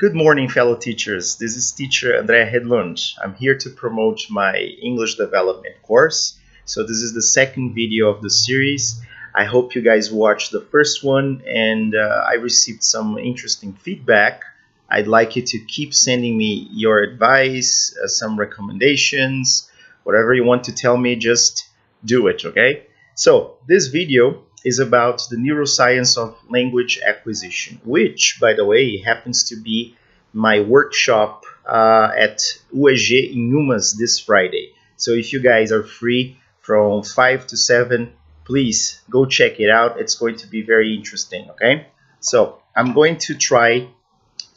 Good morning, fellow teachers. This is teacher Andrea Hedlund. I'm here to promote my English development course. So this is the second video of the series. I hope you guys watched the first one and I received some interesting feedback. I'd like you to keep sending me your advice, some recommendations, whatever you want to tell me, just do it, okay? So this video is about the neuroscience of language acquisition, which, by the way, happens to be my workshop at UEG in Umas this Friday. So if you guys are free from 5 to 7, please go check it out. It's going to be very interesting, okay? So I'm going to try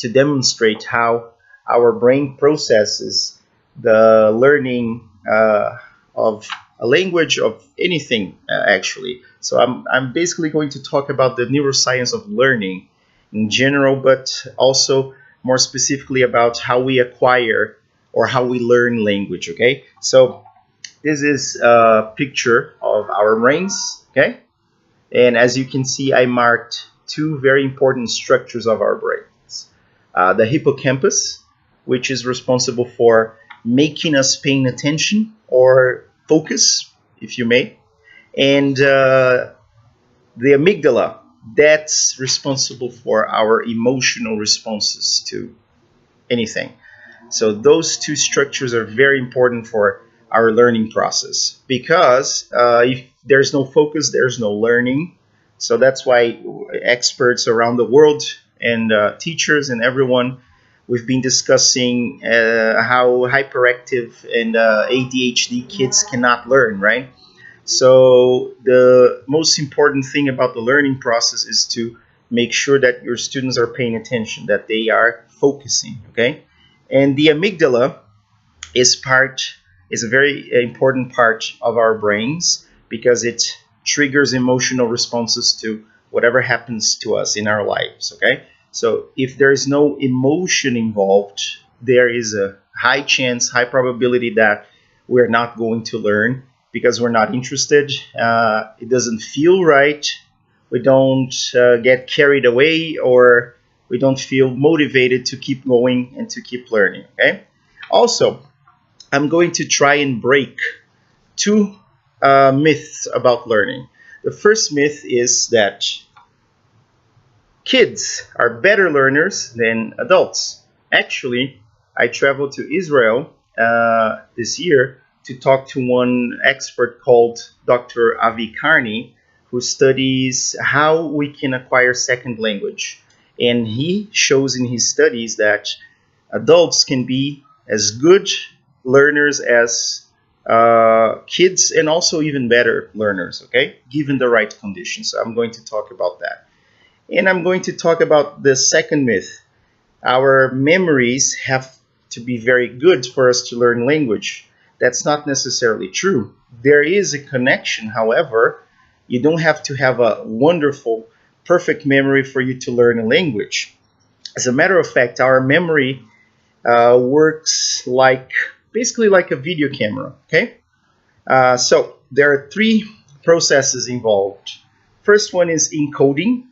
to demonstrate how our brain processes the learning of a language, of anything actually. So I'm basically going to talk about the neuroscience of learning in general, but also more specifically about how we acquire or how we learn language, okay? So this is a picture of our brains, okay? And as you can see, I marked two very important structures of our brains. The hippocampus, which is responsible for making us paying attention or focus, if you may, and the amygdala, that's responsible for our emotional responses to anything. So those two structures are very important for our learning process, because if there's no focus, there's no learning. So that's why experts around the world and teachers and everyone, we've been discussing how hyperactive and ADHD kids cannot learn, right? So the most important thing about the learning process is to make sure that your students are paying attention, that they are focusing, okay? And the amygdala is a very important part of our brains, because it triggers emotional responses to whatever happens to us in our lives, okay? So if there is no emotion involved, there is a high chance, high probability that we're not going to learn, because we're not interested. It doesn't feel right. We don't get carried away, or we don't feel motivated to keep going and to keep learning, okay? Also, I'm going to try and break two myths about learning. The first myth is that kids are better learners than adults. Actually, I traveled to Israel this year to talk to one expert called Dr. Avi Karni, who studies how we can acquire second language. And he shows in his studies that adults can be as good learners as kids, and also even better learners, okay, given the right conditions. So I'm going to talk about that. And I'm going to talk about the second myth. Our memories have to be very good for us to learn language. That's not necessarily true. There is a connection, however. You don't have to have a wonderful, perfect memory for you to learn a language. As a matter of fact, our memory works basically like a video camera, okay? So there are three processes involved. First one is encoding,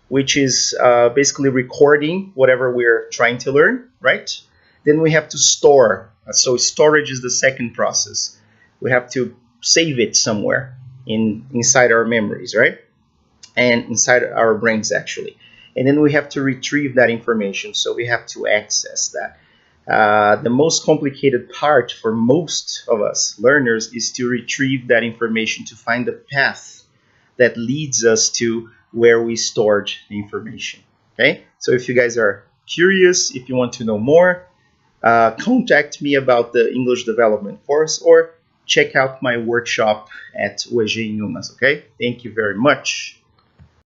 which is basically recording whatever we're trying to learn, right? Then we have to store. So storage is the second process. We have to save it somewhere inside our memories, right? And inside our brains, actually. And then we have to retrieve that information. So we have to access that. The most complicated part for most of us learners is to retrieve that information, to find the path that leads us to where we stored the information, okay? So if you guys are curious, if you want to know more, contact me about the English development course, or check out my workshop at UEG in Umas, okay? Thank you very much.